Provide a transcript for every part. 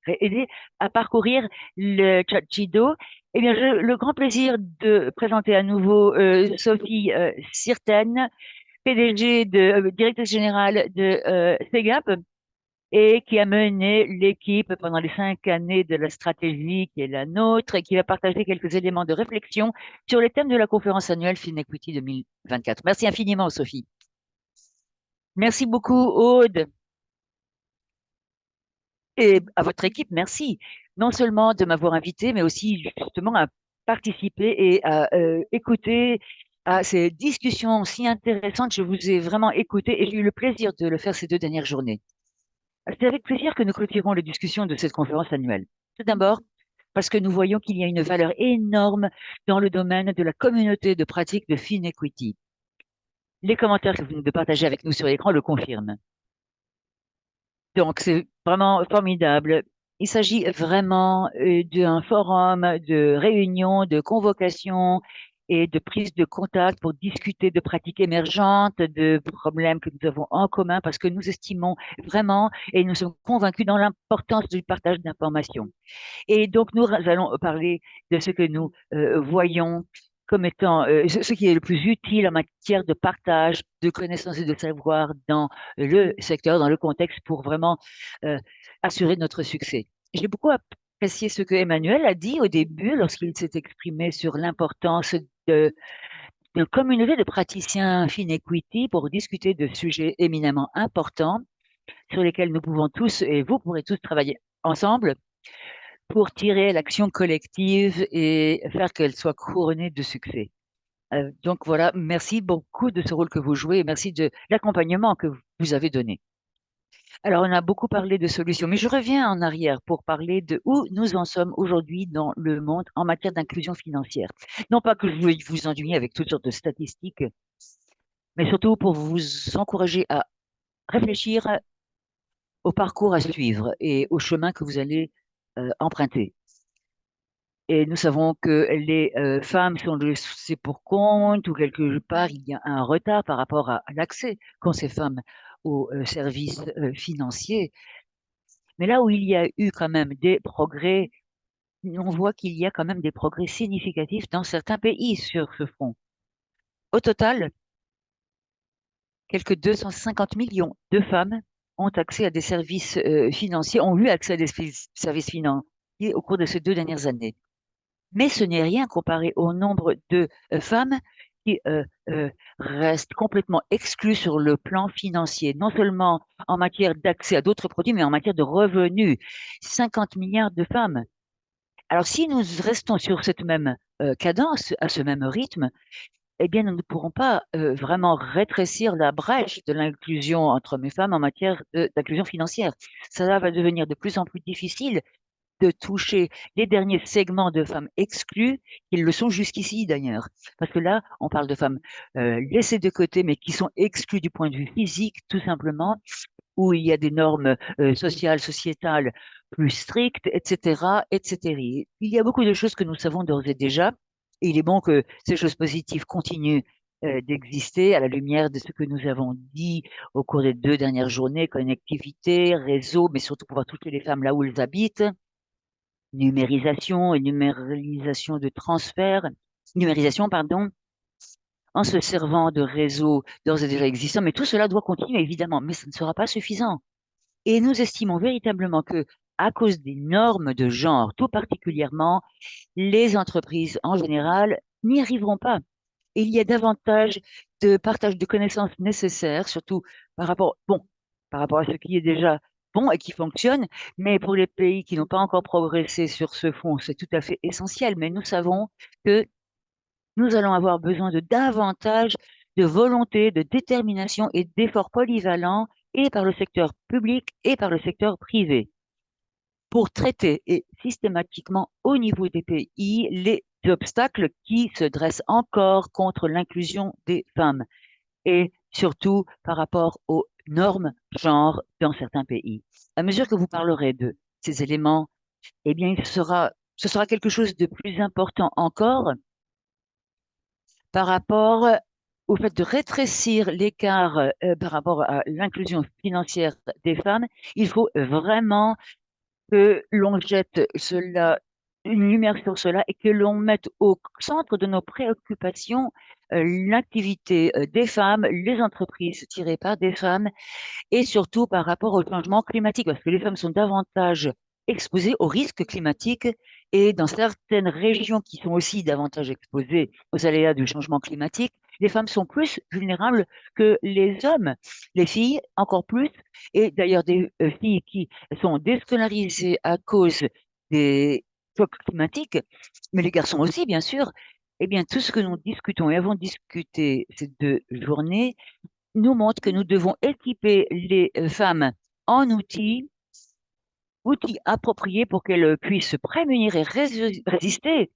aider à parcourir le Chido. Eh bien, j'ai le grand plaisir de présenter à nouveau Sophie Sirten, PDG directrice générale de Segap, et qui a mené l'équipe pendant les 5 années de la stratégie qui est la nôtre et qui va partager quelques éléments de réflexion sur les thèmes de la conférence annuelle FinEquity 2024. Merci infiniment, Sophie. Merci beaucoup, Aude, et à votre équipe, merci. Non seulement de m'avoir invité, mais aussi justement à participer et à écouter à ces discussions si intéressantes. Je vous ai vraiment écouté et j'ai eu le plaisir de le faire ces 2 dernières journées. C'est avec plaisir que nous clôturons les discussions de cette conférence annuelle. Tout d'abord, parce que nous voyons qu'il y a une valeur énorme dans le domaine de la communauté de pratique de FinEquity. Les commentaires que vous venez de partager avec nous sur l'écran le confirment. Donc, c'est vraiment formidable. Il s'agit vraiment d'un forum de réunion, de convocation et de prise de contact pour discuter de pratiques émergentes, de problèmes que nous avons en commun, parce que nous estimons vraiment et nous sommes convaincus dans l'importance du partage d'informations. Et donc, nous allons parler de ce que nous voyons comme étant ce qui est le plus utile en matière de partage de connaissances et de savoir dans le secteur, dans le contexte, pour vraiment euh, assurer notre succès. J'ai beaucoup apprécié ce que Emmanuel a dit au début lorsqu'il s'est exprimé sur l'importance de communauté de praticiens FinEquity pour discuter de sujets éminemment importants sur lesquels nous pouvons tous et vous pourrez tous travailler ensemble pour tirer l'action collective et faire qu'elle soit couronnée de succès. Donc voilà, merci beaucoup de ce rôle que vous jouez et merci de l'accompagnement que vous avez donné. Alors, on a beaucoup parlé de solutions, mais je reviens en arrière pour parler de où nous en sommes aujourd'hui dans le monde en matière d'inclusion financière. Non pas que je veuille vous ennuyer avec toutes sortes de statistiques, mais surtout pour vous encourager à réfléchir au parcours à suivre et au chemin que vous allez emprunter. Et nous savons que les femmes sont laissées pour compte ou quelque part il y a un retard par rapport à l'accès qu'ont ces femmes aux services financiers. Mais là où il y a eu quand même des progrès, on voit qu'il y a quand même des progrès significatifs dans certains pays sur ce front. Au total, quelques 250 millions de femmes ont accès à des services financiers, ont eu accès à des services financiers au cours de ces 2 dernières années. Mais ce n'est rien comparé au nombre de femmes qui restent complètement exclues sur le plan financier, non seulement en matière d'accès à d'autres produits, mais en matière de revenus. 50 milliards de femmes. Alors, si nous restons sur cette même cadence, à ce même rythme, eh bien, nous ne pourrons pas vraiment rétrécir la brèche de l'inclusion entre hommes et femmes en matière d'inclusion financière. Ça va devenir de plus en plus difficile de toucher les derniers segments de femmes exclues, qu'ils le sont jusqu'ici d'ailleurs. Parce que là, on parle de femmes laissées de côté, mais qui sont exclues du point de vue physique, tout simplement, où il y a des normes sociales, sociétales plus strictes, etc., etc. Il y a beaucoup de choses que nous savons d'ores et déjà, et il est bon que ces choses positives continuent d'exister à la lumière de ce que nous avons dit au cours des 2 dernières journées, connectivité, réseau, mais surtout pouvoir toucher les femmes là où elles habitent, numérisation et numérisation de transfert, numérisation, pardon, en se servant de réseaux d'ores et déjà existants. Mais tout cela doit continuer, évidemment, mais ce ne sera pas suffisant. Et nous estimons véritablement que, à cause des normes de genre, tout particulièrement, les entreprises en général n'y arriveront pas. Et il y a davantage de partage de connaissances nécessaires, surtout par rapport, bon, par rapport à ce qui est déjà bon et qui fonctionne, mais pour les pays qui n'ont pas encore progressé sur ce front, c'est tout à fait essentiel. Mais nous savons que nous allons avoir besoin de davantage de volonté, de détermination et d'efforts polyvalents, et par le secteur public et par le secteur privé, pour traiter et systématiquement au niveau des pays les obstacles qui se dressent encore contre l'inclusion des femmes et surtout par rapport aux normes genre dans certains pays. À mesure que vous parlerez de ces éléments, eh bien, ce sera quelque chose de plus important encore par rapport au fait de rétrécir l'écart par rapport à l'inclusion financière des femmes. Il faut vraiment que l'on jette cela, une lumière sur cela et que l'on mette au centre de nos préoccupations l'activité des femmes, les entreprises tirées par des femmes et surtout par rapport au changement climatique, parce que les femmes sont davantage exposées aux risques climatiques et dans certaines régions qui sont aussi davantage exposées aux aléas du changement climatique, les femmes sont plus vulnérables que les hommes, les filles encore plus, et d'ailleurs des filles qui sont déscolarisées à cause des chocs climatiques, mais les garçons aussi, bien sûr. Eh bien, tout ce que nous discutons et avons discuté ces 2 journées nous montre que nous devons équiper les femmes en outils appropriés pour qu'elles puissent se prémunir et résister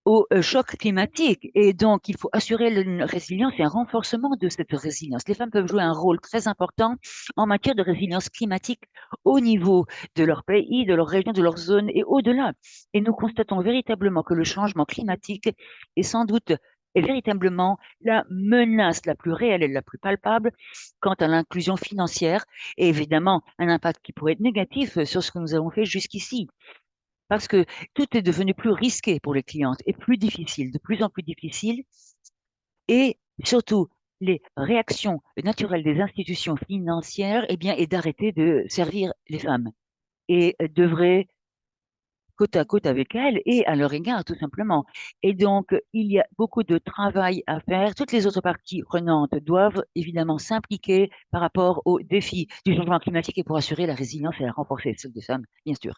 au choc climatique. Et donc, il faut assurer une résilience et un renforcement de cette résilience. Les femmes peuvent jouer un rôle très important en matière de résilience climatique au niveau de leur pays, de leur région, de leur zone et au-delà. Et nous constatons véritablement que le changement climatique est sans doute est véritablement la menace la plus réelle et la plus palpable quant à l'inclusion financière et évidemment un impact qui pourrait être négatif sur ce que nous avons fait jusqu'ici parce que tout est devenu plus risqué pour les clientes et plus difficile, de plus en plus difficile, et surtout les réactions naturelles des institutions financières, eh bien, est d'arrêter de servir les femmes et d'œuvrer côte à côte avec elles et à leur égard, tout simplement. Et donc, il y a beaucoup de travail à faire. Toutes les autres parties prenantes doivent évidemment s'impliquer par rapport aux défis du changement climatique et pour assurer la résilience et la renforcer, celle des femmes, bien sûr.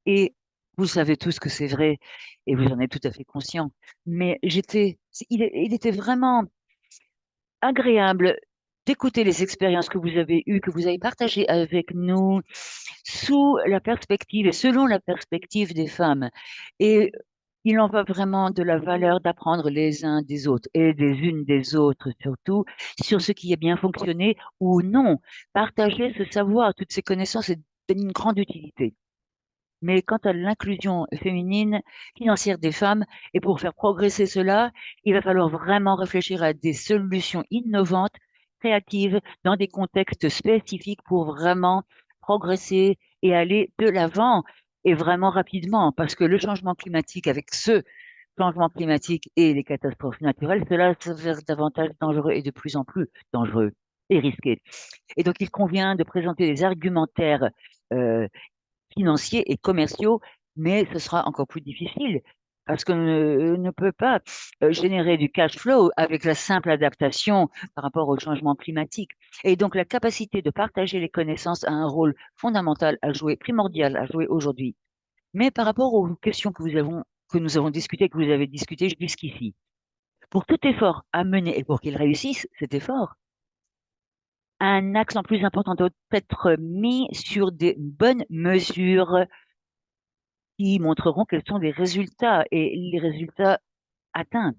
Et vous savez tous que c'est vrai, et vous en êtes tout à fait conscient. Mais il était vraiment agréable d'écouter les expériences que vous avez eues, que vous avez partagées avec nous, sous la perspective et selon la perspective des femmes. Et il en va vraiment de la valeur d'apprendre les uns des autres et des unes des autres surtout sur ce qui a bien fonctionné ou non. Partager ce savoir, toutes ces connaissances est d'une grande utilité. Mais quant à l'inclusion féminine financière des femmes, et pour faire progresser cela, il va falloir vraiment réfléchir à des solutions innovantes, créatives, dans des contextes spécifiques pour vraiment progresser et aller de l'avant et vraiment rapidement, parce que le changement climatique, avec ce changement climatique et les catastrophes naturelles, cela s'avère davantage dangereux et de plus en plus dangereux et risqué. Et donc, il convient de présenter des argumentaires euh, financiers et commerciaux, mais ce sera encore plus difficile parce qu'on ne peut pas générer du cash flow avec la simple adaptation par rapport au changement climatique. Et donc, la capacité de partager les connaissances a un rôle fondamental à jouer, primordial à jouer aujourd'hui. Mais par rapport aux questions que nous avons discutées, que vous avez discutées jusqu'ici, pour tout effort à mener et pour qu'il réussisse cet effort, un accent plus important doit être mis sur des bonnes mesures qui montreront quels sont les résultats et les résultats atteints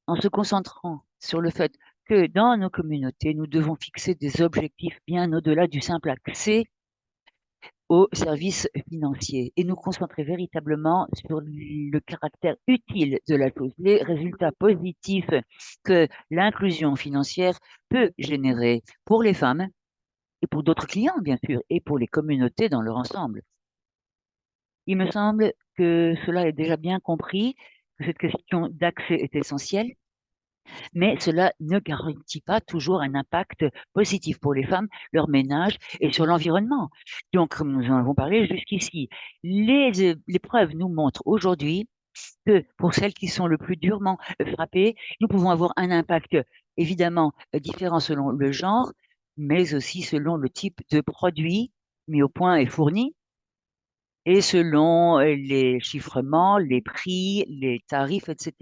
en se concentrant sur le fait que dans nos communautés, nous devons fixer des objectifs bien au-delà du simple accès aux services financiers et nous concentrer véritablement sur le caractère utile de la chose, les résultats positifs que l'inclusion financière peut générer pour les femmes et pour d'autres clients, bien sûr, et pour les communautés dans leur ensemble. Il me semble que cela est déjà bien compris, que cette question d'accès est essentielle, mais cela ne garantit pas toujours un impact positif pour les femmes, leur ménage et sur l'environnement. Donc, comme nous en avons parlé jusqu'ici, les preuves nous montrent aujourd'hui que pour celles qui sont le plus durement frappées, nous pouvons avoir un impact évidemment différent selon le genre, mais aussi selon le type de produit mis au point et fourni et selon les chiffrements, les prix, les tarifs, etc.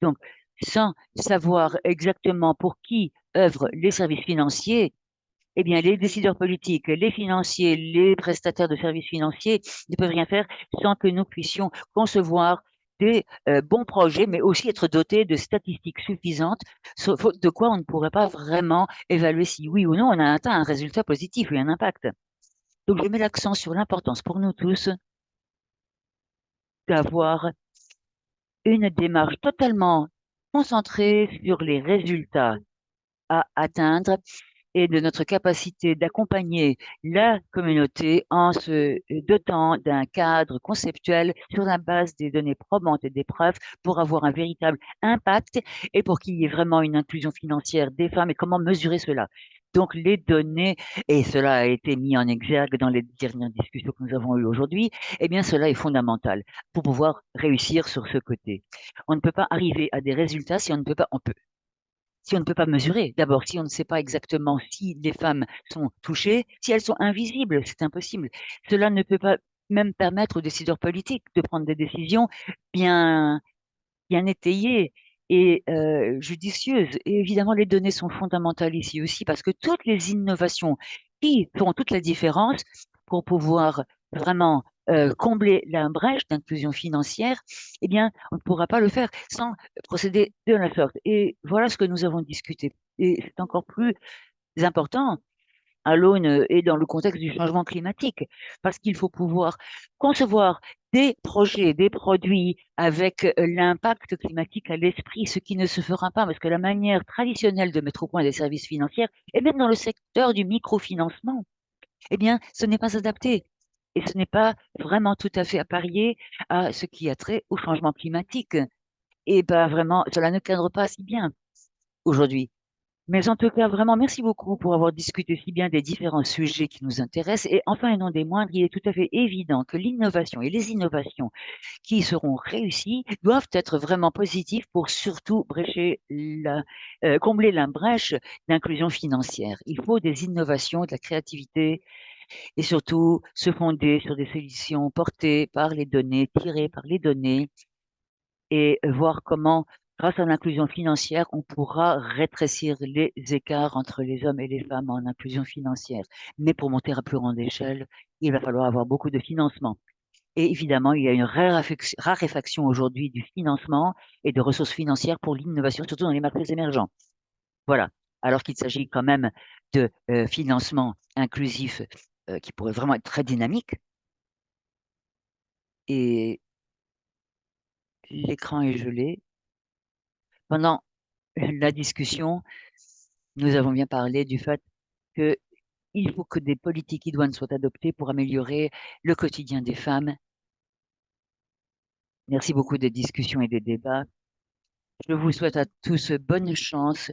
Donc, sans savoir exactement pour qui œuvrent les services financiers, eh bien, les décideurs politiques, les financiers, les prestataires de services financiers ne peuvent rien faire sans que nous puissions concevoir des bons projets, mais aussi être dotés de statistiques suffisantes, faute de quoi on ne pourrait pas vraiment évaluer si oui ou non on a atteint un résultat positif et un impact. Donc, je mets l'accent sur l'importance pour nous tous d'avoir une démarche totalement concentrée sur les résultats à atteindre et de notre capacité d'accompagner la communauté en se dotant d'un cadre conceptuel sur la base des données probantes et des preuves pour avoir un véritable impact et pour qu'il y ait vraiment une inclusion financière des femmes et comment mesurer cela. Donc, les données, et cela a été mis en exergue dans les dernières discussions que nous avons eues aujourd'hui, eh bien, cela est fondamental pour pouvoir réussir sur ce côté. On ne peut pas arriver à des résultats si on ne peut pas, si on ne peut pas mesurer. D'abord, si on ne sait pas exactement si les femmes sont touchées, si elles sont invisibles, c'est impossible. Cela ne peut pas même permettre aux décideurs politiques de prendre des décisions bien, bien étayées et judicieuses. Et évidemment, les données sont fondamentales ici aussi parce que toutes les innovations qui font toute la différence pour pouvoir vraiment combler la brèche d'inclusion financière, eh bien, on ne pourra pas le faire sans procéder de la sorte. Et voilà ce que nous avons discuté. Et c'est encore plus important à l'aune et dans le contexte du changement climatique, parce qu'il faut pouvoir concevoir des projets, des produits avec l'impact climatique à l'esprit, ce qui ne se fera pas, parce que la manière traditionnelle de mettre au point des services financiers, et même dans le secteur du microfinancement, eh bien, ce n'est pas adapté. Et ce n'est pas vraiment tout à fait apparié à ce qui a trait au changement climatique. Et pas vraiment, cela ne cadre pas si bien aujourd'hui. Mais en tout cas, vraiment, merci beaucoup pour avoir discuté si bien des différents sujets qui nous intéressent. Et enfin, et non des moindres, il est tout à fait évident que l'innovation et les innovations qui seront réussies doivent être vraiment positives pour surtout combler la brèche d'inclusion financière. Il faut des innovations, de la créativité et surtout se fonder sur des solutions portées par les données, tirées par les données et voir comment, grâce à l'inclusion financière, on pourra rétrécir les écarts entre les hommes et les femmes en inclusion financière. Mais pour monter à plus grande échelle, il va falloir avoir beaucoup de financement. Et évidemment, il y a une raréfaction aujourd'hui du financement et de ressources financières pour l'innovation, surtout dans les marchés émergents. Voilà. Alors qu'il s'agit quand même de financement inclusif qui pourrait vraiment être très dynamique. Et l'écran est gelé. Pendant la discussion, nous avons bien parlé du fait qu'il faut que des politiques idoines soient adoptées pour améliorer le quotidien des femmes. Merci beaucoup des discussions et des débats. Je vous souhaite à tous bonne chance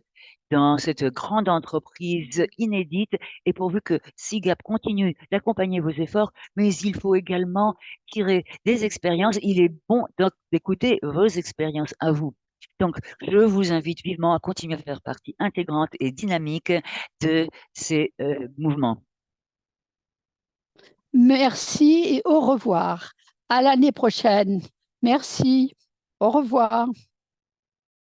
dans cette grande entreprise inédite et pourvu que SIGAP continue d'accompagner vos efforts, mais il faut également tirer des expériences. Il est bon d'écouter vos expériences à vous. Donc, je vous invite vivement à continuer à faire partie intégrante et dynamique de ces mouvements. Merci et au revoir. À l'année prochaine. Merci. Au revoir.